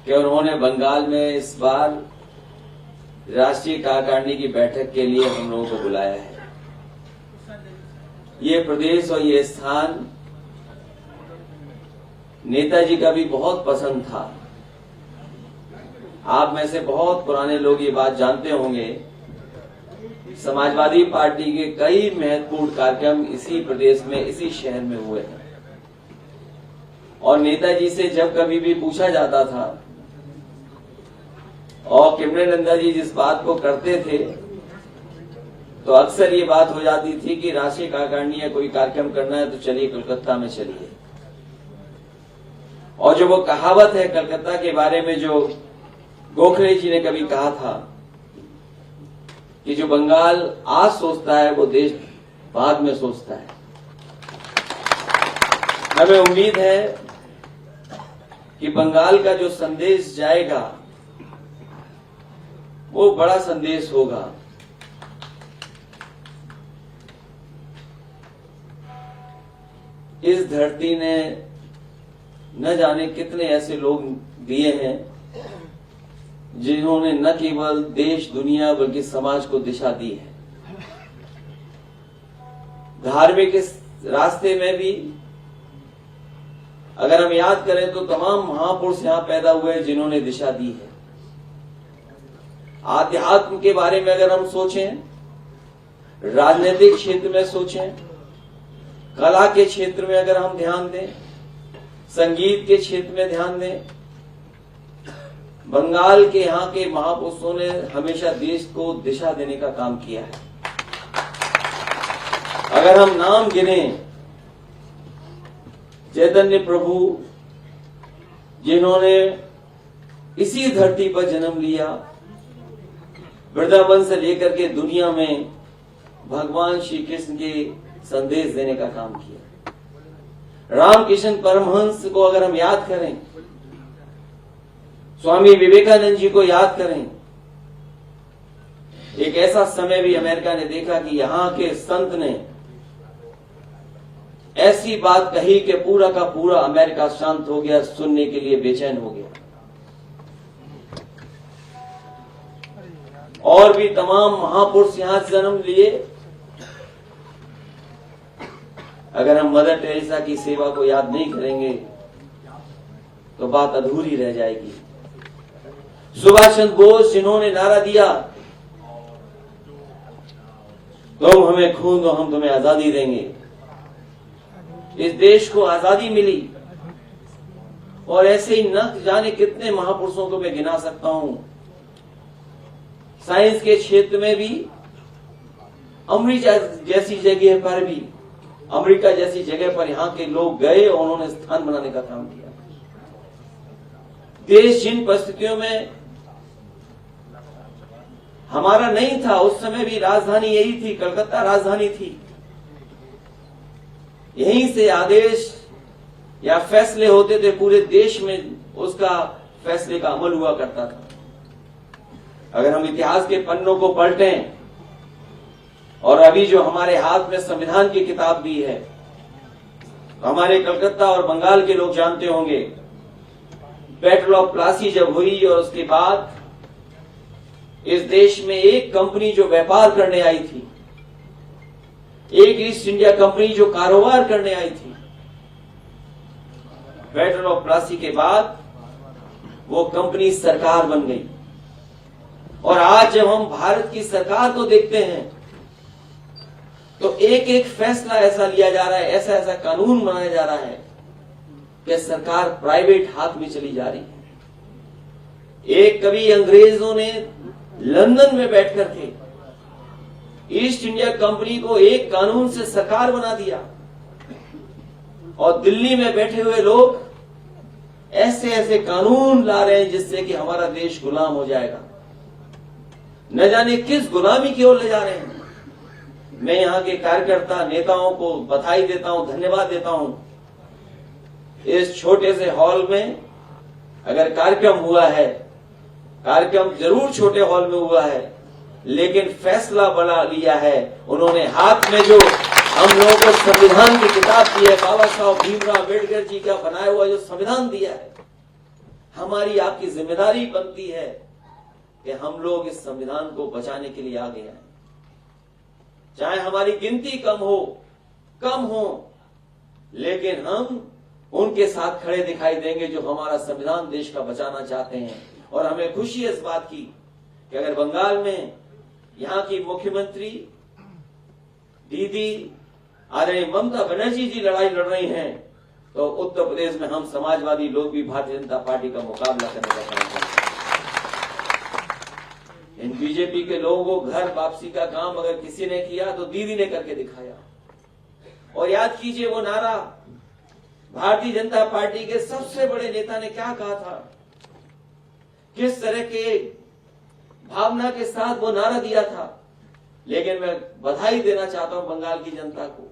कि उन्होंने बंगाल में इस बार राष्ट्रीय कार्यकारिणी की बैठक के लिए हम लोगों को बुलाया है। ये प्रदेश और ये स्थान नेताजी का भी बहुत पसंद था। आप में से बहुत पुराने लोग ये बात जानते होंगे, समाजवादी पार्टी के कई महत्वपूर्ण कार्यक्रम इसी प्रदेश में, इसी शहर में हुए हैं। और नेताजी से जब कभी भी पूछा जाता था और किमरे नंदा जी जिस बात को करते थे तो अक्सर ये बात हो जाती थी कि राष्ट्रीय कार्यकारिणी या कोई कार्यक्रम करना है तो चलिए कलकत्ता में चलिए। और जो वो कहावत है कलकत्ता के बारे में जो गोखले जी ने कभी कहा था कि जो बंगाल आज सोचता है वो देश बाद में सोचता है। हमें उम्मीद है कि बंगाल का जो संदेश जाएगा वो बड़ा संदेश होगा। इस धरती ने न जाने कितने ऐसे लोग दिए हैं जिन्होंने न केवल देश दुनिया बल्कि समाज को दिशा दी है। धार्मिक इस रास्ते में भी अगर हम याद करें तो तमाम महापुरुष यहां पैदा हुए जिन्होंने दिशा दी है। आध्यात्म के बारे में अगर हम सोचें, राजनीतिक क्षेत्र में सोचें, कला के क्षेत्र में अगर हम ध्यान दें, संगीत के क्षेत्र में ध्यान दें, बंगाल के यहाँ के महापुरुषों ने हमेशा देश को दिशा देने का काम किया है। अगर हम नाम गिनें, चैतन्य प्रभु जिन्होंने इसी धरती पर जन्म लिया, वृंदावन से लेकर के दुनिया में भगवान श्री कृष्ण के संदेश देने का काम किया। रामकृष्ण परमहंस को अगर हम याद करें, स्वामी विवेकानंद जी को याद करें, एक ऐसा समय भी अमेरिका ने देखा कि यहां के संत ने ऐसी बात कही कि पूरा का पूरा अमेरिका शांत हो गया, सुनने के लिए बेचैन हो गया। और भी तमाम महापुरुष यहां जन्म लिए। अगर हम मदर टेरेसा की सेवा को याद नहीं करेंगे तो बात अधूरी रह जाएगी। सुभाष चंद्र बोस जिन्होंने नारा दिया, तुम हमें खून दो हम तुम्हें आजादी देंगे। इस देश को आजादी मिली। और ऐसे ही न जाने कितने महापुरुषों को मैं गिना सकता हूं। साइंस के क्षेत्र में भी अमेरिका जैसी जगह पर भी, अमेरिका जैसी जगह पर यहां के लोग गए और उन्होंने स्थान बनाने का काम किया। देश जिन परिस्थितियों में हमारा नहीं था, उस समय भी राजधानी यही थी, कलकत्ता राजधानी थी। यहीं से आदेश या फैसले होते थे, पूरे देश में उसका फैसले का अमल हुआ करता था। अगर हम इतिहास के पन्नों को पलटें और अभी जो हमारे हाथ में संविधान की किताब भी है, तो हमारे कलकत्ता और बंगाल के लोग जानते होंगे, बैटल ऑफ प्लासी जब हुई और उसके बाद इस देश में एक कंपनी जो व्यापार करने आई थी, एक ईस्ट इंडिया कंपनी जो कारोबार करने आई थी, बैटल ऑफ प्लासी के बाद वो कंपनी सरकार बन गई। और आज जब हम भारत की सरकार को देखते हैं तो एक एक फैसला ऐसा लिया जा रहा है, ऐसा ऐसा कानून बनाया जा रहा है कि सरकार प्राइवेट हाथ में चली जा रही है। एक कभी अंग्रेजों ने लंदन में बैठकर के ईस्ट इंडिया कंपनी को एक कानून से सरकार बना दिया और दिल्ली में बैठे हुए लोग ऐसे ऐसे कानून ला रहे हैं जिससे कि हमारा देश गुलाम हो जाएगा। न जाने किस गुलामी की ओर ले जा रहे हैं। मैं यहां के कार्यकर्ता नेताओं को बधाई देता हूं, धन्यवाद देता हूं। इस छोटे से हॉल में अगर कार्यक्रम हुआ है, कार्यक्रम जरूर छोटे हॉल में हुआ है, लेकिन फैसला बना लिया है उन्होंने। हाथ में जो हम लोगों को संविधान की किताब दी है, बाबा साहब भीमराव अम्बेडकर जी का बनाया हुआ जो संविधान दिया है, हमारी आपकी जिम्मेदारी बनती है कि हम लोग इस संविधान को बचाने के लिए आगे आए। चाहे हमारी गिनती कम हो, लेकिन हम उनके साथ खड़े दिखाई देंगे जो हमारा संविधान देश का बचाना चाहते हैं। और हमें खुशी है इस बात की कि अगर बंगाल में यहाँ की मुख्यमंत्री दीदी आदरणीय ममता बनर्जी जी लड़ाई लड़ रही हैं, तो उत्तर प्रदेश में हम समाजवादी लोग भी भारतीय जनता पार्टी का मुकाबला करने का काम करेंगे। इन बीजेपी के लोगों को घर वापसी का काम अगर किसी ने किया तो दीदी ने करके दिखाया। और याद कीजिए वो नारा भारतीय जनता पार्टी के सबसे बड़े नेता ने क्या कहा था, किस तरह के भावना के साथ वो नारा दिया था। लेकिन मैं बधाई देना चाहता हूं बंगाल की जनता को,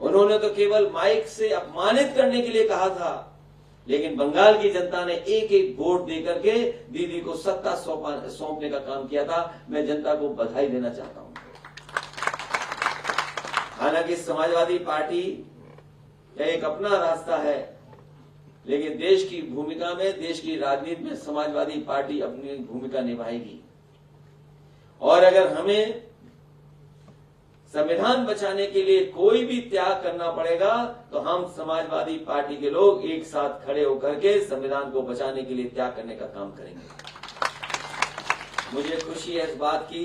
उन्होंने तो केवल माइक से अपमानित करने के लिए कहा था, लेकिन बंगाल की जनता ने एक एक वोट देकर के दीदी को सत्ता सौंपने का काम किया था। मैं जनता को बधाई देना चाहता हूं। हालांकि समाजवादी पार्टी का एक अपना रास्ता है, लेकिन देश की भूमिका में, देश की राजनीति में समाजवादी पार्टी अपनी भूमिका निभाएगी। और अगर हमें संविधान बचाने के लिए कोई भी त्याग करना पड़ेगा तो हम समाजवादी पार्टी के लोग एक साथ खड़े होकर के संविधान को बचाने के लिए त्याग करने का काम करेंगे। मुझे खुशी है इस बात की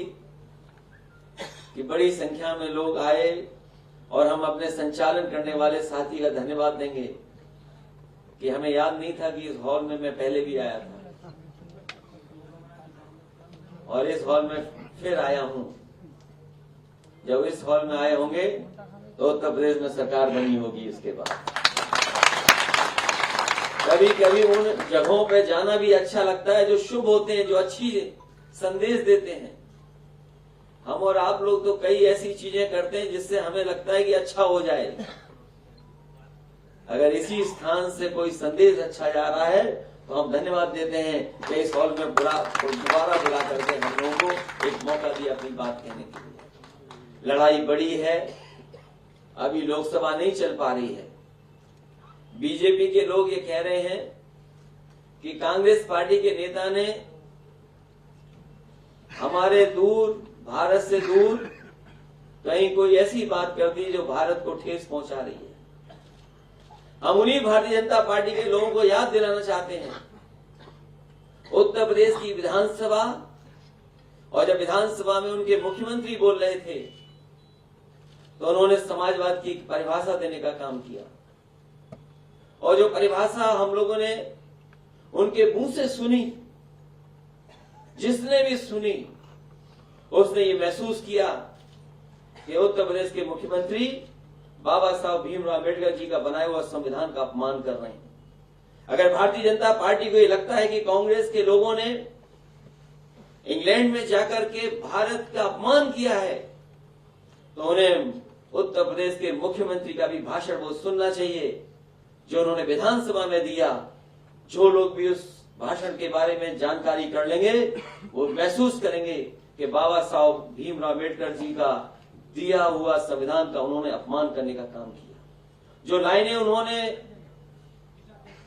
कि बड़ी संख्या में लोग आए और हम अपने संचालन करने वाले साथी का धन्यवाद देंगे कि हमें याद नहीं था कि इस हॉल में मैं पहले भी आया था और इस हॉल में फिर आया हूं। जब इस हॉल में आए होंगे तो उत्तर प्रदेश में सरकार बनी होगी। इसके बाद कभी कभी उन जगहों पे जाना भी अच्छा लगता है जो शुभ होते हैं, जो अच्छी संदेश देते हैं। हम और आप लोग तो कई ऐसी चीजें करते हैं जिससे हमें लगता है कि अच्छा हो जाए। अगर इसी स्थान से कोई संदेश अच्छा जा रहा है तो हम धन्यवाद देते हैं कि इस हॉल में दोबारा बुला करके हम लोगों को एक मौका दिया अपनी बात कहने के लिए। लड़ाई बड़ी है, अभी लोकसभा नहीं चल पा रही है। बीजेपी के लोग ये कह रहे हैं कि कांग्रेस पार्टी के नेता ने हमारे भारत से दूर कहीं कोई ऐसी बात कर दी जो भारत को ठेस पहुंचा रही है। हम उन्हीं भारतीय जनता पार्टी के लोगों को याद दिलाना चाहते हैं, उत्तर प्रदेश की विधानसभा, और जब विधानसभा में उनके मुख्यमंत्री बोल रहे थे तो उन्होंने समाजवाद की परिभाषा देने का काम किया। और जो परिभाषा हम लोगों ने उनके मुंह से सुनी, जिसने भी सुनी उसने ये महसूस किया कि उत्तर प्रदेश के मुख्यमंत्री बाबा साहब भीमराव अम्बेडकर जी का बनाया हुआ संविधान का अपमान कर रहे हैं। अगर भारतीय जनता पार्टी को ये लगता है कि कांग्रेस के लोगों ने इंग्लैंड में जाकर के भारत का अपमान किया है, तो उन्हें उत्तर प्रदेश के मुख्यमंत्री का भी भाषण वो सुनना चाहिए जो उन्होंने विधानसभा में दिया। जो लोग भी उस भाषण के बारे में जानकारी कर लेंगे वो महसूस करेंगे कि बाबा साहब भीमराव अम्बेडकर जी का दिया हुआ संविधान का उन्होंने अपमान करने का काम किया। जो लाइनें उन्होंने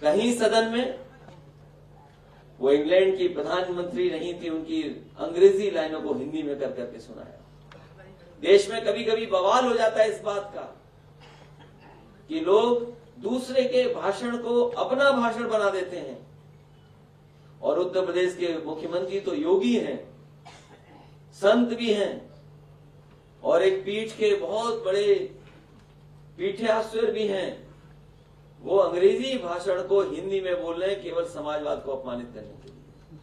कहीं सदन में, वो इंग्लैंड की प्रधानमंत्री नहीं थी, उनकी अंग्रेजी लाइनों को हिंदी में कर करके सुनाया। देश में कभी कभी बवाल हो जाता है इस बात का कि लोग दूसरे के भाषण को अपना भाषण बना देते हैं। और उत्तर प्रदेश के मुख्यमंत्री तो योगी हैं, संत भी हैं और एक पीठ के बहुत बड़े पीठाश्वर भी हैं। वो अंग्रेजी भाषण को हिंदी में बोल रहे हैं केवल समाजवाद को अपमानित करने के लिए।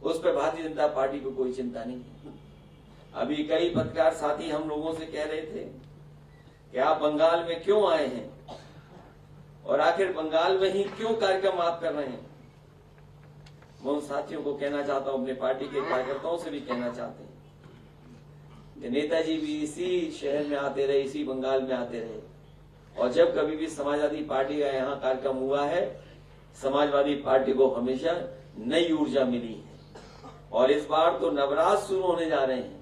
उस पर भारतीय जनता पार्टी को कोई चिंता नहीं है। अभी कई पत्रकार साथी हम लोगों से कह रहे थे कि आप बंगाल में क्यों आए हैं और आखिर बंगाल में ही क्यों कार्यक्रम आप कर रहे हैं। मैं उन साथियों को कहना चाहता हूं, अपने पार्टी के कार्यकर्ताओं से भी कहना चाहते हैं कि नेताजी भी इसी शहर में आते रहे, इसी बंगाल में आते रहे, और जब कभी भी समाजवादी पार्टी का यहाँ कार्यक्रम हुआ है, समाजवादी पार्टी को हमेशा नई ऊर्जा मिली है। और इस बार तो नवरात्र शुरू होने जा रहे हैं,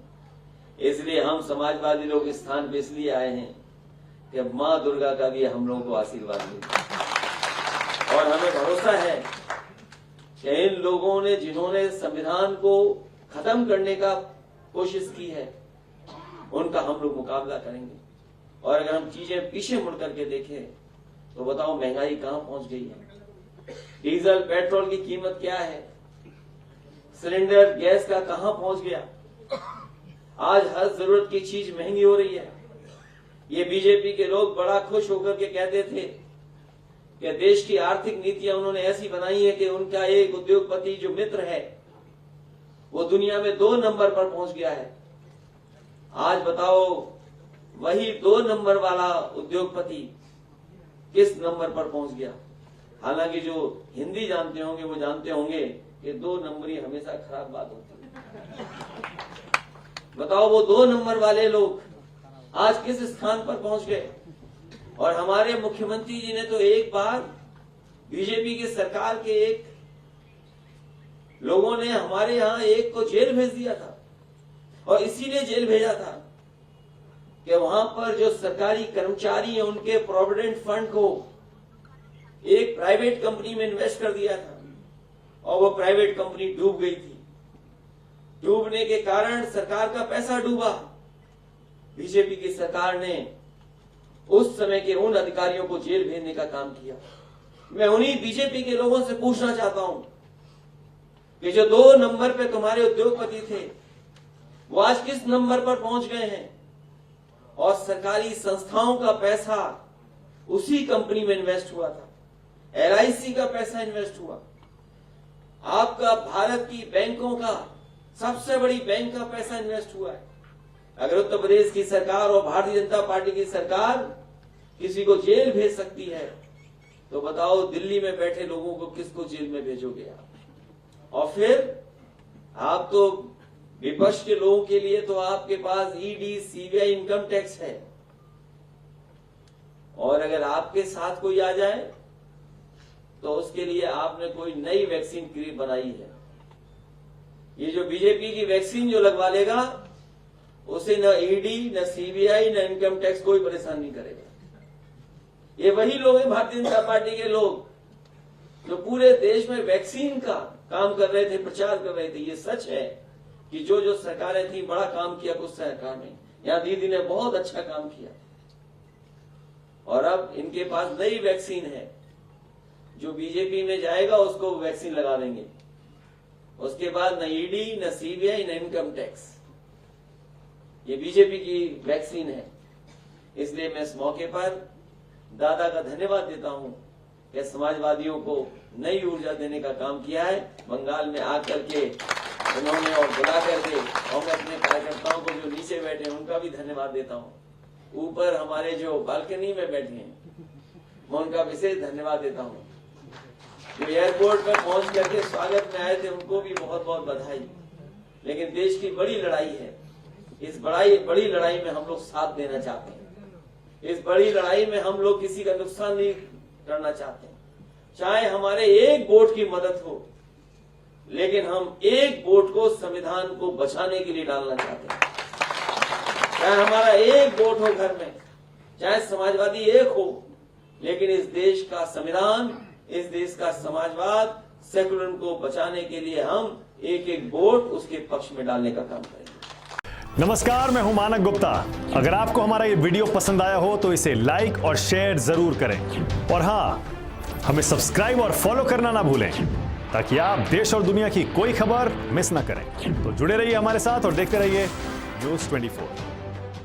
इसलिए हम समाजवादी लोग इस स्थान पे इसलिए आए हैं कि माँ दुर्गा का भी हम लोगों को आशीर्वाद मिले। और हमें भरोसा है कि इन लोगों ने जिन्होंने संविधान को खत्म करने का कोशिश की है उनका हम लोग मुकाबला करेंगे। और अगर हम चीजें पीछे मुड़ करके देखें तो बताओ महंगाई कहां पहुंच गई है, डीजल पेट्रोल की कीमत क्या है, सिलेंडर गैस का कहां पहुंच गया। आज हर जरूरत की चीज महंगी हो रही है। ये बीजेपी के लोग बड़ा खुश होकर के कहते थे कि देश की आर्थिक नीतियां उन्होंने ऐसी बनाई है कि उनका एक उद्योगपति जो मित्र है वो दुनिया में 2 नंबर पर पहुंच गया है। आज बताओ वही 2 नंबर वाला उद्योगपति किस नंबर पर पहुंच गया। हालांकि जो हिंदी जानते होंगे वो जानते होंगे कि 2 नंबरी हमेशा खराब बात होती है। बताओ वो 2 नंबर वाले लोग आज किस स्थान पर पहुंच गए। और हमारे मुख्यमंत्री जी ने तो एक बार बीजेपी की सरकार के एक लोगों ने हमारे यहां एक को जेल भेज दिया था। और इसीलिए जेल भेजा था कि वहां पर जो सरकारी कर्मचारी हैं उनके प्रोविडेंट फंड को एक प्राइवेट कंपनी में इन्वेस्ट कर दिया था और वो प्राइवेट कंपनी डूब गई थी। डूबने के कारण सरकार का पैसा डूबा। बीजेपी की सरकार ने उस समय के उन अधिकारियों को जेल भेजने का काम किया। मैं उन्हीं बीजेपी के लोगों से पूछना चाहता हूं कि जो 2 नंबर पे तुम्हारे उद्योगपति थे वो आज किस नंबर पर पहुंच गए हैं। और सरकारी संस्थाओं का पैसा उसी कंपनी में इन्वेस्ट हुआ था, LIC का पैसा इन्वेस्ट हुआ, आपका भारत की बैंकों का सबसे बड़ी बैंक का पैसा इन्वेस्ट हुआ है। अगर उत्तर प्रदेश की सरकार और भारतीय जनता पार्टी की सरकार किसी को जेल भेज सकती है तो बताओ दिल्ली में बैठे लोगों को किसको जेल में भेजोगे आप। और फिर आप तो विपक्ष के लोगों के लिए तो आपके पास ED CBI इनकम टैक्स है। और अगर आपके साथ कोई आ जाए तो उसके लिए आपने कोई नई वैक्सीन बनाई है। ये जो बीजेपी की वैक्सीन जो लगवा लेगा उसे न ED न CBI न इनकम टैक्स कोई परेशान नहीं करेगा। ये वही लोग हैं भारतीय जनता पार्टी के लोग जो पूरे देश में वैक्सीन का काम कर रहे थे, प्रचार कर रहे थे। ये सच है कि जो सरकारें थी बड़ा काम किया कुछ सरकार ने, यहां दीदी ने बहुत अच्छा काम किया। और अब इनके पास नई वैक्सीन है, जो बीजेपी में जाएगा उसको वैक्सीन लगा देंगे। उसके बाद न ED न CBI न इनकम टैक्स, ये बीजेपी की वैक्सीन है। इसलिए मैं इस मौके पर दादा का धन्यवाद देता हूं कि समाजवादियों को नई ऊर्जा देने का काम किया है। बंगाल में आकर के उन्होंने और बुला करके, और मैं अपने कार्यकर्ताओं को जो नीचे बैठे हैं उनका भी धन्यवाद देता हूं। ऊपर हमारे जो बालकनी में बैठे हैं मैं उनका विशेष धन्यवाद देता हूं। जो एयरपोर्ट पर पहुंच करके स्वागत में आए थे उनको भी बहुत बहुत बधाई। लेकिन देश की बड़ी लड़ाई है, इस बड़ी लड़ाई में हम लोग साथ देना चाहते हैं। इस बड़ी लड़ाई में हम लोग किसी का नुकसान नहीं करना चाहते। चाहे हमारे एक वोट की मदद हो, लेकिन हम एक वोट को संविधान को बचाने के लिए डालना चाहते हैं। चाहे हमारा एक वोट हो घर में, चाहे समाजवादी एक हो, लेकिन इस देश का संविधान, इस देश का समाजवाद, सेकुलर को बचाने के लिए हम एक एक वोट उसके पक्ष में डालने का काम करेंगे। नमस्कार, मैं हूं मानक गुप्ता। अगर आपको हमारा ये वीडियो पसंद आया हो तो इसे लाइक और शेयर जरूर करें। और हाँ, हमें सब्सक्राइब और फॉलो करना ना भूलें ताकि आप देश और दुनिया की कोई खबर मिस ना करें। तो जुड़े रहिए हमारे साथ और देखते रहिए News 24।